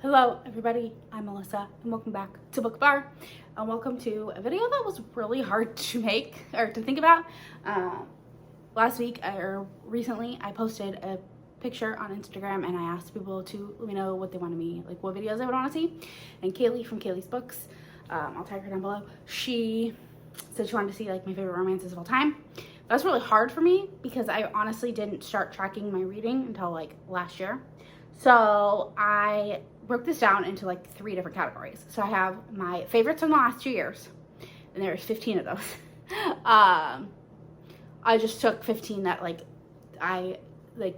Hello everybody, I'm Melissa and welcome back to Book Bar and welcome to a video that was really hard to make or to think about. Recently I posted a picture on Instagram and I asked people to let me know what they wanted me, like what videos they would want to see. And Kaylee from Kaylee's Books, I'll tag her down below, she said she wanted to see like my favorite romances of all time. That's really hard for me because I honestly didn't start tracking my reading until like last year. So I broke this down into like 3 different categories. So I have my favorites from the last 2 years, and there's 15 of those. I just took 15 that I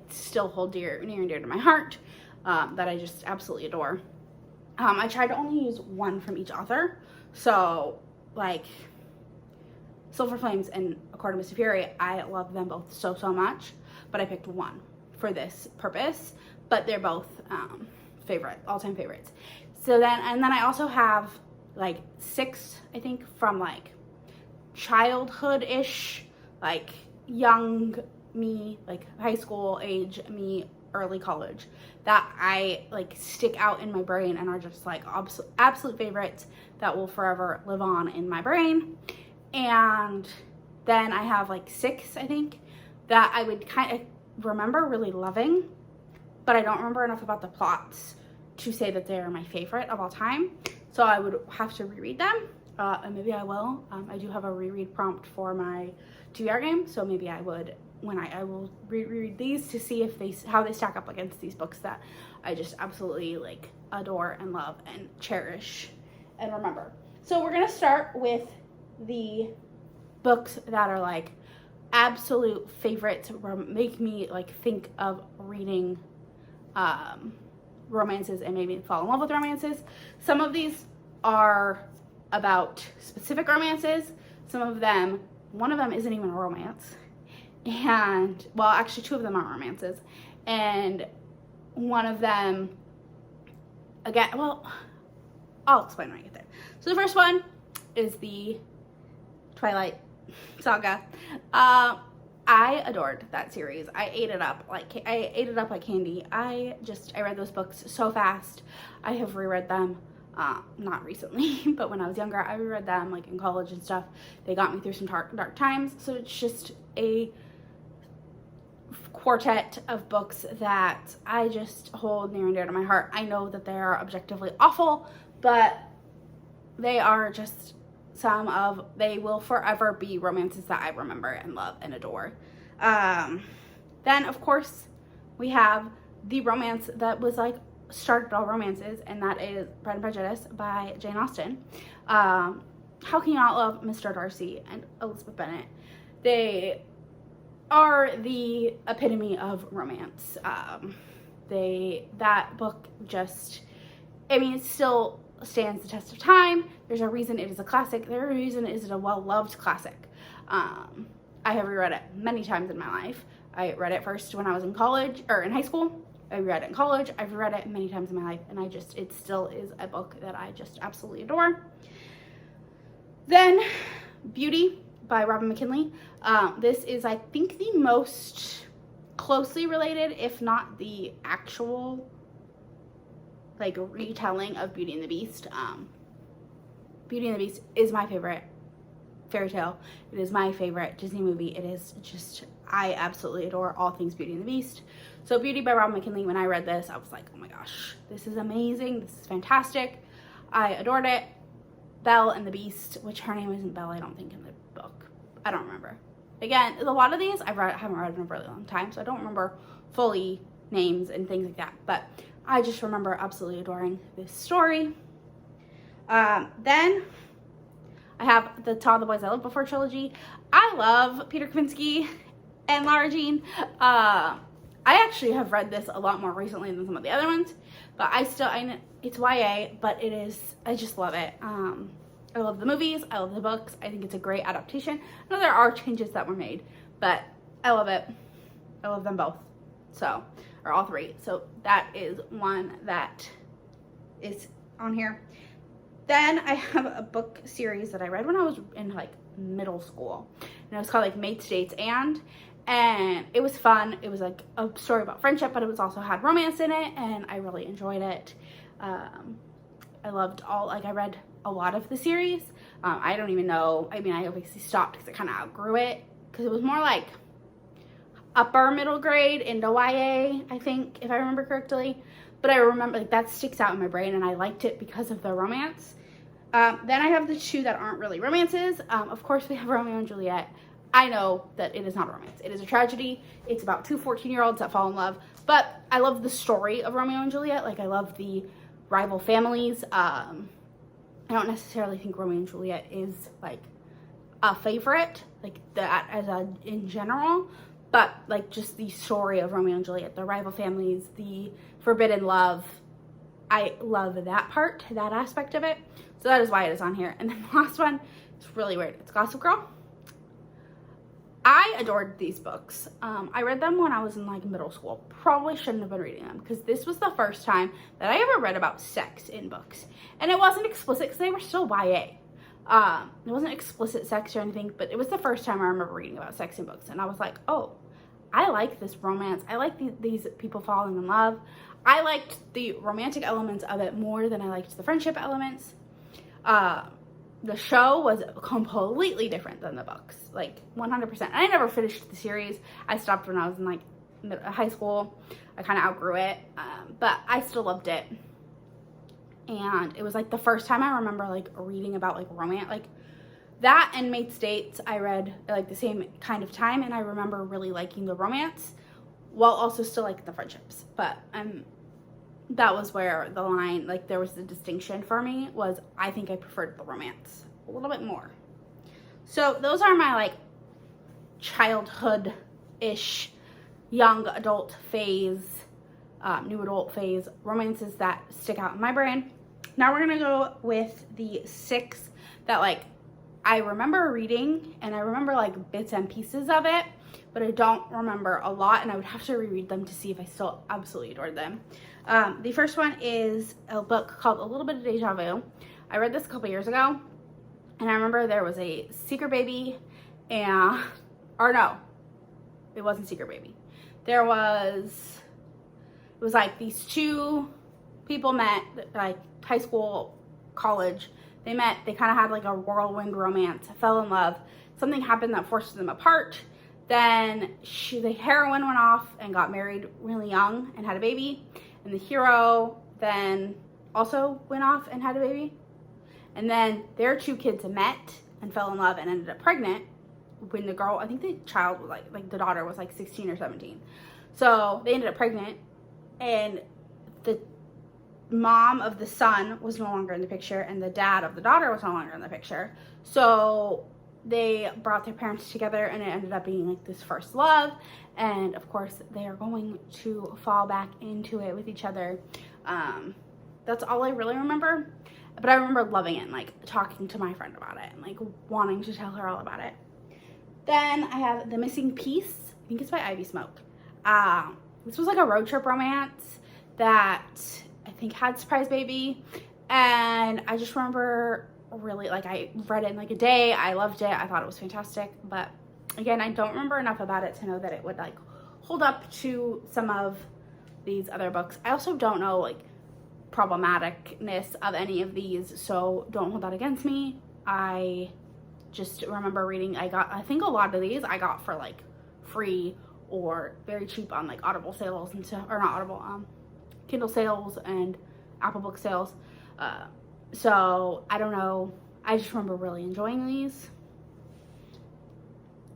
still hold near and dear to my heart, that I just absolutely adore. I tried to only use 1 from each author. So like Silver Flames and A Court of Misty Fury, I love them both so much, but I picked 1 for this purpose. But they're both all-time favorites. So then I also have like 6, I think, from like childhood-ish, like young me, like high school age me, early college, that I like stick out in my brain and are just like absolute favorites that will forever live on in my brain. And then I have like 6, I think, that I would kind of remember really loving, but I don't remember enough about the plots to say that they're my favorite of all time. So I would have to reread them, and maybe I will. I do have a reread prompt for my VR game, so maybe I would, when I will reread these to see if how they stack up against these books that I just absolutely like adore and love and cherish and remember. So we're gonna start with the books that are like absolute favorites, make me like think of reading romances and maybe fall in love with romances. Some of these are about specific romances. Some of them, one of them isn't even a romance, and well, actually 2 of them aren't romances, and one of them, again, well, I'll explain when I get there. So the first one is the Twilight Saga. I adored that series. I ate it up like candy. I read those books so fast. I have reread them, not recently, but when I was younger, I reread them like in college and stuff. They got me through some dark times. So it's just a quartet of books that I just hold near and dear to my heart. I know that they are objectively awful, but they are just they will forever be romances that I remember and love and adore. Then of course we have the romance that was like started all romances, and that is Pride and Prejudice by Jane Austen. How can you not love Mr. Darcy and Elizabeth Bennet? They are the epitome of romance. That book just, I mean, it still stands the test of time. There's a reason it is a classic. There's a reason it is a well-loved classic. I have reread it many times in my life. I read it first when I was in college, or in high school. I read it in college. I've read it many times in my life, and it still is a book that I just absolutely adore. Then Beauty by Robin McKinley. This is, I think, the most closely related, if not the actual like retelling of Beauty and the Beast. Beauty and the Beast is my favorite fairy tale. It is my favorite Disney movie. It is just, I absolutely adore all things Beauty and the Beast. So Beauty by Robin McKinley, when I read this, I was like, oh my gosh, this is amazing. This is fantastic. I adored it. Belle and the Beast, which her name isn't Belle, I don't think, in the book. I don't remember. Again, a lot of these I haven't read in a really long time, so I don't remember fully names and things like that. But I just remember absolutely adoring this story. Then I have the Toddler Boys I Loved Before trilogy. I love Peter Kavinsky and Lara Jean. I actually have read this a lot more recently than some of the other ones, but it's YA, but I just love it. I love the movies. I love the books. I think it's a great adaptation. I know there are changes that were made, but I love it. I love them both. So, or all 3. So that is one that is on here. Then I have a book series that I read when I was in like middle school, and it was called like Mates, Dates, and and it was fun. It was like a story about friendship, but it was also had romance in it, and I really enjoyed it. I loved I read a lot of the series. I don't even know, I mean, I obviously stopped because I kind of outgrew it, because it was more like upper middle grade into YA, I think, if I remember correctly. But I remember, like, that sticks out in my brain, and I liked it because of the romance. Then I have the two that aren't really romances. Of course, we have Romeo and Juliet. I know that it is not a romance. It is a tragedy. It's about two 14-year-olds that fall in love. But I love the story of Romeo and Juliet. Like, I love the rival families. I don't necessarily think Romeo and Juliet is, like, a favorite, like, that in general. But, like, just the story of Romeo and Juliet, the rival families, the forbidden love. I love that part, that aspect of it. So that is why it is on here. And then the last one, it's really weird. It's Gossip Girl. I adored these books. I read them when I was in, like, middle school. Probably shouldn't have been reading them, because this was the first time that I ever read about sex in books. And it wasn't explicit, because they were still YA. It wasn't explicit sex or anything, but it was the first time I remember reading about sex in books. And I was like, oh, I like this romance. I like these people falling in love. I liked the romantic elements of it more than I liked the friendship elements. The show was completely different than the books, like 100%. I never finished the series. I stopped when I was in, like, high school. I kind of outgrew it, but I still loved it. And it was, like, the first time I remember, like, reading about, like, romance, like, that and Maid's Dates I read, like, the same kind of time, and I remember really liking the romance while also still liking the friendships. But that was where the line, like, there was the distinction for me, was I think I preferred the romance a little bit more. So those are my, like, childhood-ish, young adult phase, new adult phase romances that stick out in my brain. Now we're gonna go with the 6 that, like, I remember reading, and I remember, like, bits and pieces of it, but I don't remember a lot, and I would have to reread them to see if I still absolutely adored them. The first one is a book called A Little Bit of Deja Vu. I read this a couple years ago, and I remember there was a secret baby, or no, it wasn't secret baby. It was like these two people met, like, high school, college. They met, they kind of had, like, a whirlwind romance, fell in love. Something happened that forced them apart. Then the heroine went off and got married really young and had a baby. And the hero then also went off and had a baby. And then their two kids met and fell in love and ended up pregnant when the girl, I think the child was like the daughter was like 16 or 17. So they ended up pregnant, and the mom of the son was no longer in the picture, and the dad of the daughter was no longer in the picture. So they brought their parents together, and it ended up being, like, this first love. And of course they are going to fall back into it with each other. That's all I really remember, but I remember loving it and, like, talking to my friend about it and, like, wanting to tell her all about it. Then I have The Missing Piece. I think it's by Ivy Smoke. This was, like, a road trip romance that I think had surprise baby, and I just remember really, like, I read it in, like, a day. I loved it. I thought it was fantastic, but again, I don't remember enough about it to know that it would, like, hold up to some of these other books. I also don't know, like, problematicness of any of these, so don't hold that against me. I just remember reading, I think a lot of these I got for, like, free or very cheap on, like, Audible sales and stuff, or not Audible, Kindle sales and Apple Book sales. So I don't know, I just remember really enjoying these.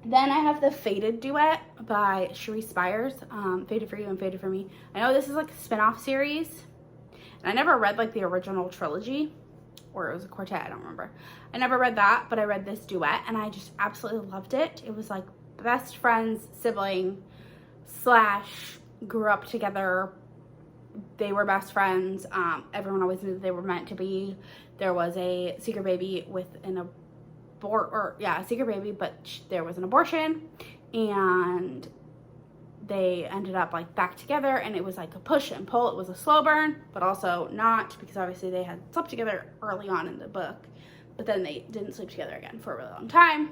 Then I have the Fated Duet by Cherie Spires, Fated for You and Fated for Me. I know this is, like, a spin-off series, and I never read, like, the original trilogy, or it was a quartet, I don't remember. I never read that, but I read this duet, and I just absolutely loved it. It was, like, best friends, sibling, / grew up together. They were best friends. Everyone always knew that they were meant to be. There was a secret baby with a secret baby, but there was an abortion, and they ended up, like, back together, and it was like a push and pull. It was a slow burn, but also not, because obviously they had slept together early on in the book, but then they didn't sleep together again for a really long time.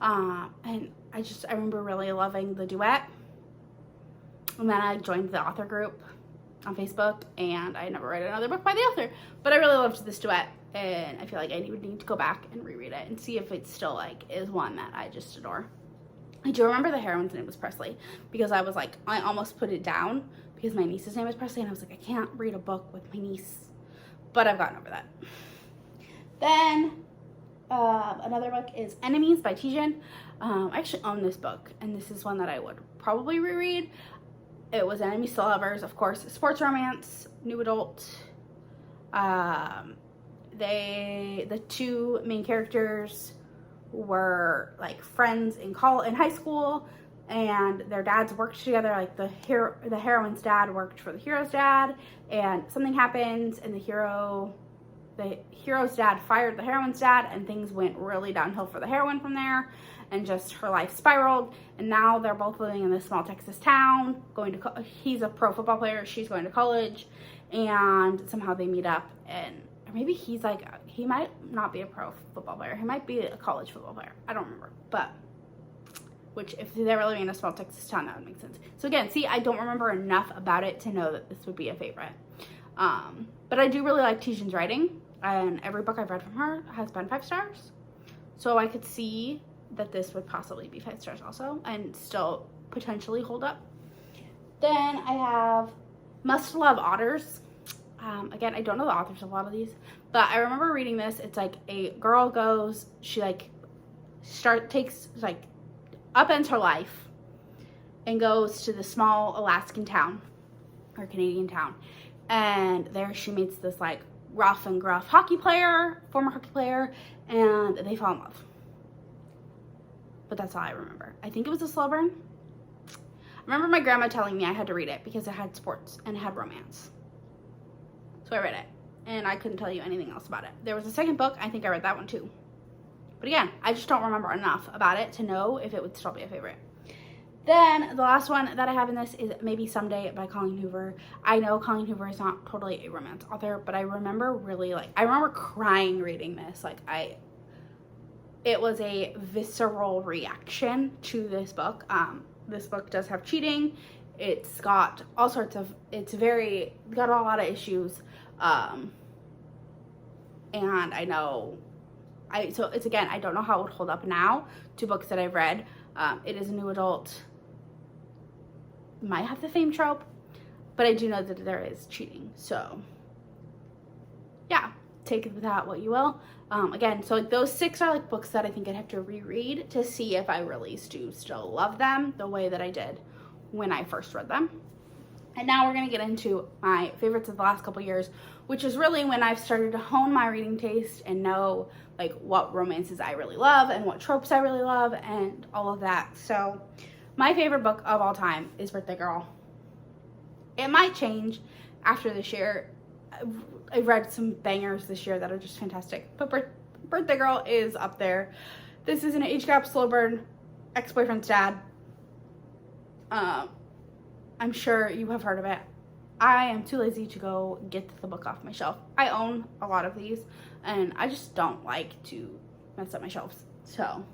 And I remember really loving the Duet. And then I joined the author group on Facebook, and I never read another book by the author, but I really loved this Duet, and I feel like I would need to go back and reread it and see if it still like is one that I just adore. I do remember the heroine's name was Presley, because I was like, I almost put it down because my niece's name is Presley, and I was like, I can't read a book with my niece, but I've gotten over that. Then another book is Enemies by Tijin. I actually own this book, and this is one that I would probably reread. It was Enemies to Lovers, of course, sports romance, new adult. The two main characters were like friends in high school, and their dads worked together. Like the heroine's dad worked for the hero's dad, and something happens, and the hero's dad fired the heroine's dad, and things went really downhill for the heroine from there, and just her life spiraled. And now they're both living in this small Texas town, he's a pro football player, she's going to college, and somehow they meet up. And or maybe he might not be a pro football player, he might be a college football player, I don't remember, but which if they were living in a small Texas town, that would make sense. So again, see, I don't remember enough about it to know that this would be a favorite. But I do really like Tijin's writing, and every book I've read from her has been 5 stars. So I could see that this would possibly be 5 stars also, and still potentially hold up. Then I have Must Love Otters. Again, I don't know the authors of a lot of these, but I remember reading this. It's like a girl goes, she upends her life and goes to the small Alaskan town or Canadian town, and there she meets this like rough and gruff former hockey player, and they fall in love. But that's all I remember. I think it was a slow burn. I remember my grandma telling me I had to read it because it had sports and it had romance. So I read it, and I couldn't tell you anything else about it. There was a second book, I think I read that one too. But again, I just don't remember enough about it to know if it would still be a favorite. Then the last one that I have in this is Maybe Someday by Colleen Hoover. I know Colleen Hoover is not totally a romance author, but I remember I remember crying reading this. It was a visceral reaction to this book. This book does have cheating. It's got all sorts of, got a lot of issues. And I know, so it's again, I don't know how it would hold up now to books that I've read. It is a new adult, might have the fame trope, but I do know that there is cheating. So yeah, take it with that what you will. Again, so those 6 are like books that I think I'd have to reread to see if I really do still love them the way that I did when I first read them. And now we're gonna get into my favorites of the last couple years, which is really when I've started to hone my reading taste and know like what romances I really love and what tropes I really love and all of that. So my favorite book of all time is Birthday Girl. It might change after this year. I've read some bangers this year that are just fantastic, but Birthday Girl is up there. This is an age gap slow burn ex-boyfriend's dad. I'm sure you have heard of it. I am too lazy to go get the book off my shelf. I own a lot of these, and I just don't like to mess up my shelves. So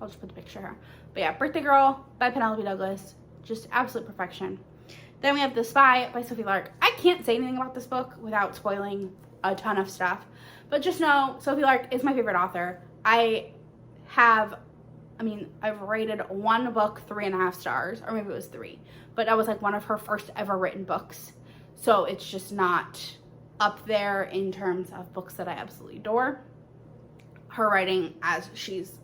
I'll just put the picture here. But yeah, Birthday Girl by Penelope Douglas, just absolute perfection. Then we have The Spy by Sophie Lark. I can't say anything about this book without spoiling a ton of stuff, but just know Sophie Lark is my favorite author. I've rated one book 3.5 stars, or maybe it was 3, but that was like one of her first ever written books. So it's just not up there in terms of books that I absolutely adore. Her writing, as she's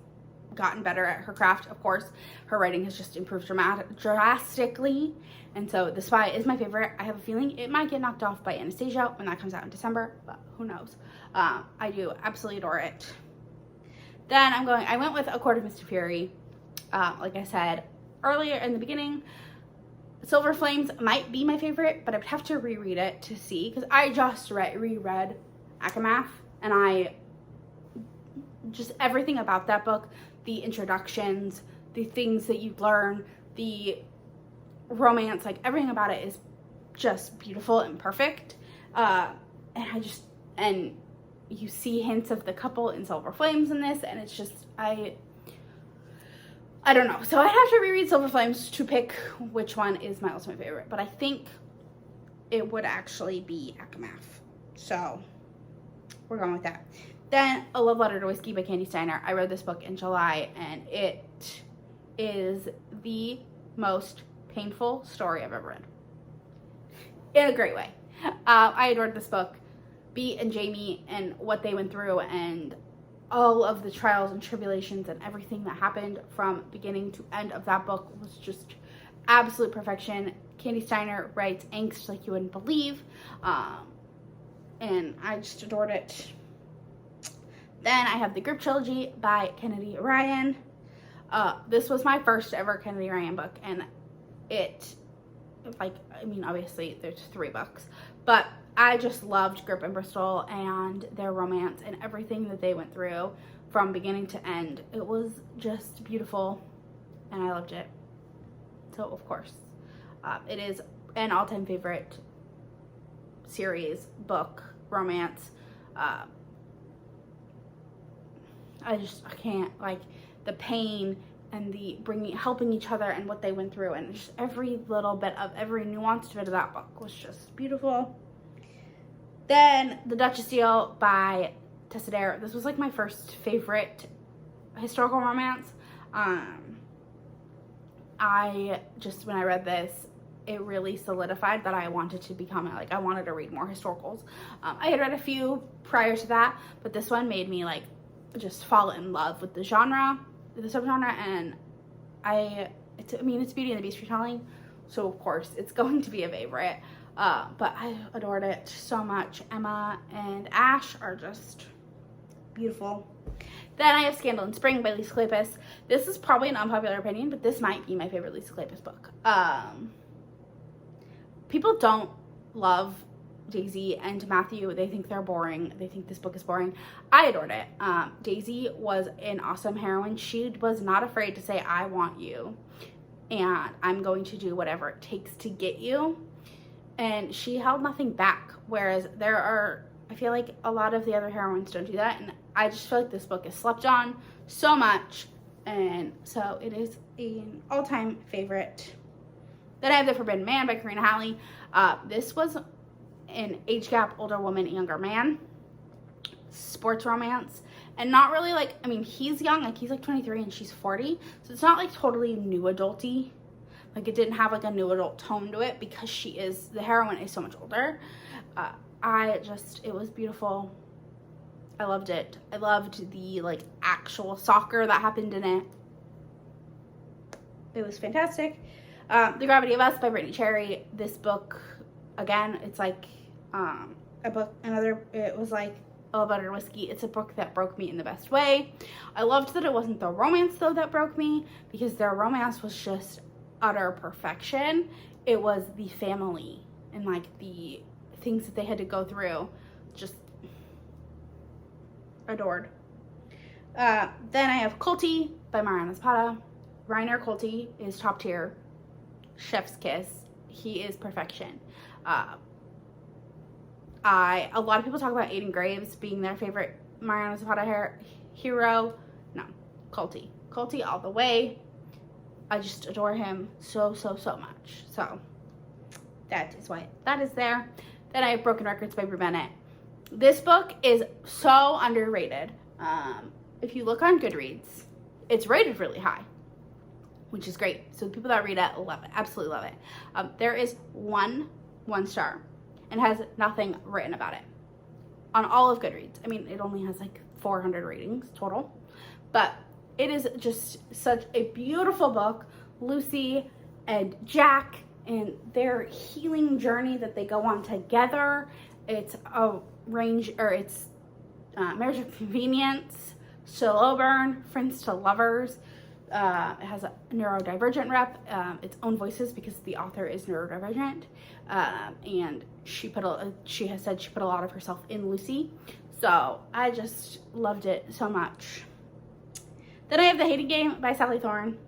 gotten better at her craft, of course, her writing has just improved drastically. And so The Spy is my favorite. I have a feeling it might get knocked off by Anastasia when that comes out in December, but who knows. I do absolutely adore it. Then I went with A Court of Mist and Fury. Like I said earlier in the beginning, Silver Flames might be my favorite, but I would have to reread it to see, because I just reread Akamath, and just everything about that book, the introductions, the things that you learn, the romance, like everything about it is just beautiful and perfect. And you see hints of the couple in Silver Flames in this, and it's just, I don't know. So I'd have to reread Silver Flames to pick which one is my ultimate favorite. But I think it would actually be Akamath. So we're going with that. Then A Love Letter to Whiskey by Candy Steiner. I read this book in July, and it is the most painful story I've ever read. In a great way. I adored this book. Beat and Jamie and what they went through and all of the trials and tribulations and everything that happened from beginning to end of that book was just absolute perfection. Candy Steiner writes angst like you wouldn't believe. And I just adored it. Then I have the Group Trilogy by Kennedy Ryan. This was my first ever Kennedy Ryan book, and it, like, I mean, obviously there's 3 books, but I just loved Grip and Bristol and their romance and everything that they went through from beginning to end. It was just beautiful, and I loved it. So, of course, it is an all-time favorite series, book, romance. I can't, like, the pain and the helping each other and what they went through, and just every little bit of every nuanced bit of that book was just beautiful. Then The Duchess Deal by Tessa Dare. This was like my first favorite historical romance. When I read this, it really solidified that I wanted to become, like, I wanted to read more historicals. I had read a few prior to that, but this one made me, like, just fall in love with the genre, the subgenre, and it's Beauty and the Beast retelling, so of course it's going to be a favorite. But I adored it so much. Emma and Ash are just beautiful. Then I have Scandal in Spring by Lisa Kleypas. This is probably an unpopular opinion, but this might be my favorite Lisa Kleypas book. People don't love Daisy and Matthew. They think they're boring. They think this book is boring. I adored it. Daisy was an awesome heroine. She was not afraid to say, I want you, and I'm going to do whatever it takes to get you. And she held nothing back, whereas I feel like a lot of the other heroines don't do that, and I just feel like this book is slept on so much, and so it is an all-time favorite. Then I have The Forbidden Man by Karina Halley. This was an age gap, older woman, younger man, sports romance, and not really, like, I mean, he's young, like, he's like 23 and she's 40, so it's not like totally new adulty. Like, it didn't have like a new adult tone to it because the heroine is so much older. It was beautiful. I loved it. I loved the, like, actual soccer that happened in it. It was fantastic. The Gravity of Us by Brittany Cherry. This book, again, it's like it was like A Love Letter to Whiskey. It's a book that broke me in the best way. I loved that it wasn't the romance, though, that broke me, because their romance was just utter perfection. It was the family and, like, the things that they had to go through. Just adored. Then I have Culti by Mariana Zapata. Reiner Culti is top tier. Chef's kiss. He is perfection. A lot of people talk about Aiden Graves being their favorite Mariana Zapata hero. No, Culti. Culti all the way. I just adore him so, so, so much. So that is why that is there. Then I have Broken Records by Brie Bennett. This book is so underrated. If you look on Goodreads, it's rated really high, which is great. So the people that read it love it, absolutely love it. There is one star and has nothing written about it on all of Goodreads. I mean, it only has like 400 ratings total, but it is just such a beautiful book. Lucy and Jack and their healing journey that they go on together. It's Marriage of Convenience, Slow Burn, Friends to Lovers. It has a neurodivergent rep, its own voices because the author is neurodivergent, and she has said she put a lot of herself in Lucy. So I just loved it so much. Then I have The Hated Game by Sally Thorne.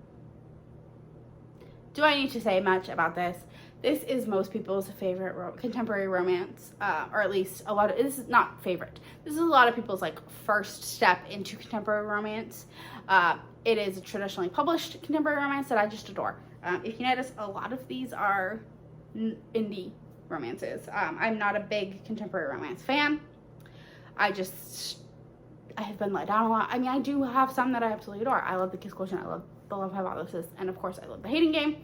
Do I need to say much about this? This is most people's favorite contemporary romance, or at least a lot of, this is not favorite. This is a lot of people's like first step into contemporary romance. It is a traditionally published contemporary romance that I just adore. If you notice, a lot of these are indie romances. I'm not a big contemporary romance fan. I have been let down a lot. I mean, I do have some that I absolutely adore. I love The Kiss Quotient, I love The Love Hypothesis, and of course I love The Hating Game.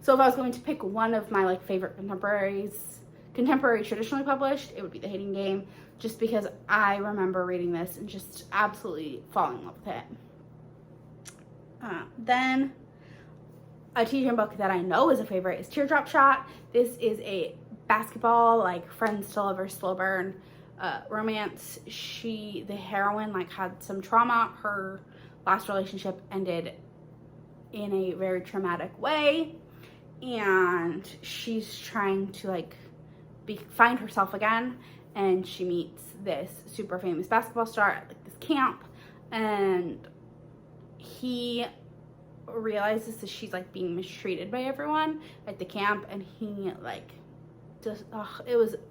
So if I was going to pick one of my like favorite contemporary traditionally published, it would be The Hating Game, just because I remember reading this and just absolutely falling in love with it. Then a teen book that I know is a favorite is Teardrop Shot. This is a basketball, like friends to lovers, slow burn romance. The heroine like had some trauma. Her last relationship ended in a very traumatic way, and she's trying to like find herself again, and she meets this super famous basketball star at like this camp, and he realizes that she's like being mistreated by everyone at the camp, and he like just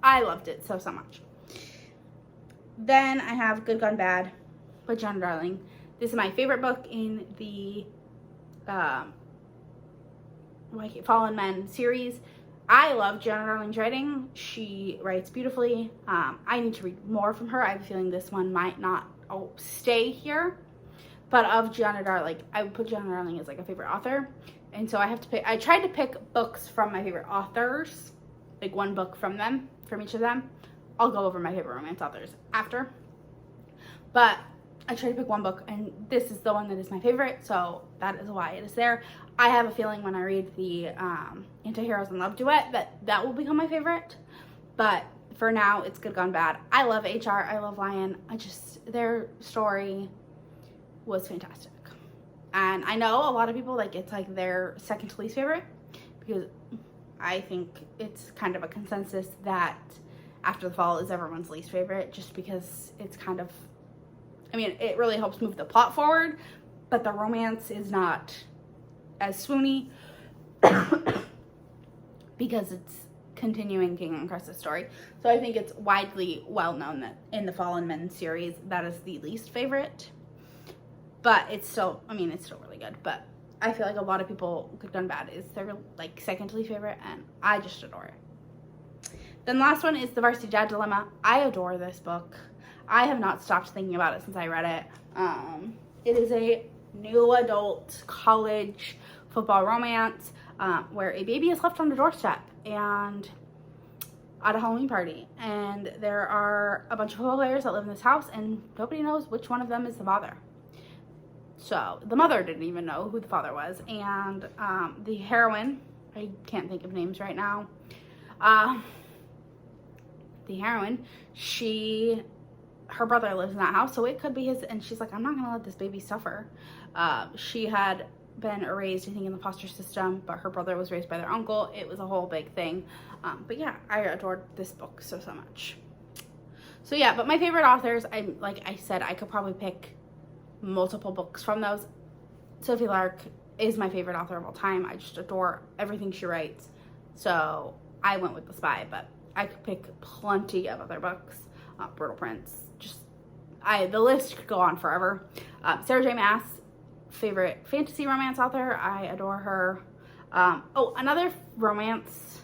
I loved it so much. Then I have Good Gone Bad by Jenna Darling. This is my favorite book in the Fallen Men series. I love Jenna Darling's writing. She writes beautifully. I need to read more from her. I have a feeling this one might not stay here. But of Jenna Darling, I would put Jenna Darling as like a favorite author. And so I have to pick, I tried to pick books from my favorite authors, like one book from each of them. I'll go over my favorite romance authors after. But I tried to pick one book, and this is the one that is my favorite, so that is why it is there. I have a feeling when I read the Anti-Heroes in Love Duet that will become my favorite. But for now, it's Good Gone Bad. I love HR. I love Lion. Their story was fantastic. And I know a lot of people, like, it's like their second to least favorite, because I think it's kind of a consensus that After the Fall is everyone's least favorite, just because it's kind of, I mean, it really helps move the plot forward, but the romance is not as swoony because it's continuing King and Cress's story. So I think it's widely well known that in the Fallen Men series, that is the least favorite. But it's still, I mean, it's still really good. But I feel like a lot of people, Good Gone Bad is their like second to least favorite, and I just adore it. Then the last one is The Varsity Dad Dilemma. I adore this book. I have not stopped thinking about it since I read it. It is a new adult college football romance where a baby is left on the doorstep and at a Halloween party. And there are a bunch of football players that live in this house, and nobody knows which one of them is the father. So the mother didn't even know who the father was. And the heroine, I can't think of names right now, the heroine, her brother lives in that house, so it could be his, and she's like, I'm not gonna let this baby suffer. She had been raised, I think, in the foster system, but her brother was raised by their uncle. It was a whole big thing. But yeah, I adored this book so much. So yeah, but my favorite authors, like I said, I could probably pick multiple books from those. Sophie Lark is my favorite author of all time. I just adore everything she writes. So I went with The Spy, but I could pick plenty of other books. Brutal Prince, the list could go on forever. Sarah J. Maas, favorite fantasy romance author. I adore her. Another romance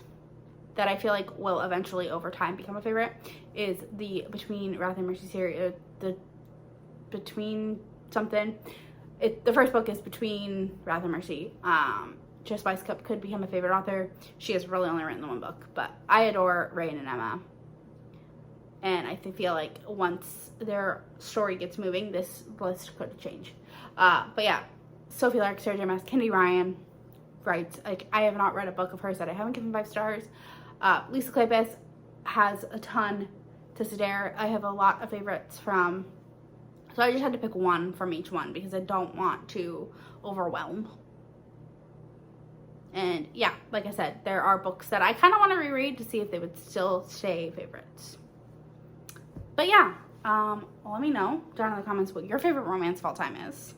that I feel like will eventually over time become a favorite is the Between Wrath and Mercy series. The first book is Between Wrath and Mercy. Jess Weisskopf could become a favorite author. She has really only written the one book, but I adore Rain and Emma. And I feel like once their story gets moving, this list could change. But yeah, Sophie Lark, Sarah J. Maas, Kendi Ryan writes, like, I have not read a book of hers that I haven't given 5 stars. Lisa Kleypas has a ton to Sedair. I have a lot of favorites from, so I just had to pick one from each one because I don't want to overwhelm. And yeah, like I said, there are books that I kind of want to reread to see if they would still stay favorites. But yeah, let me know down in the comments what your favorite romance of all time is.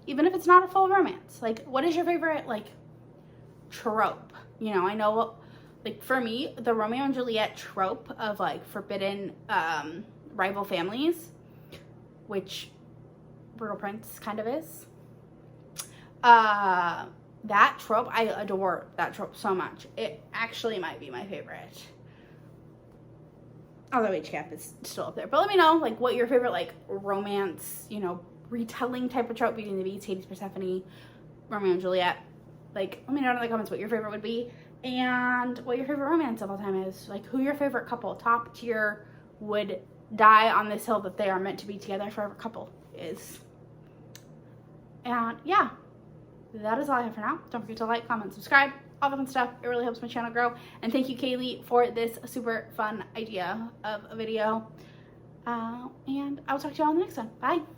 Even if it's not a full romance. Like, what is your favorite, like, trope You know, I know, like, for me, the Romeo and Juliet trope of, like, forbidden rival families, which Brutal Prince kind of is, that trope, I adore that trope so much. It actually might be my favorite. Although age gap is still up there. But let me know, like, what your favorite, like, romance, you know, retelling type of trope, Beauty and the Beast, Hades, Persephone, Romeo and Juliet. Like, let me know in the comments what your favorite would be. And what your favorite romance of all time is. Like, who your favorite couple, top tier, would die on this hill that they are meant to be together forever couple is. And, yeah. That is all I have for now. Don't forget to like, comment, subscribe, all the fun stuff. It really helps my channel grow. And thank you, Kaylee, for this super fun idea of a video. And I will talk to you all in the next one. Bye.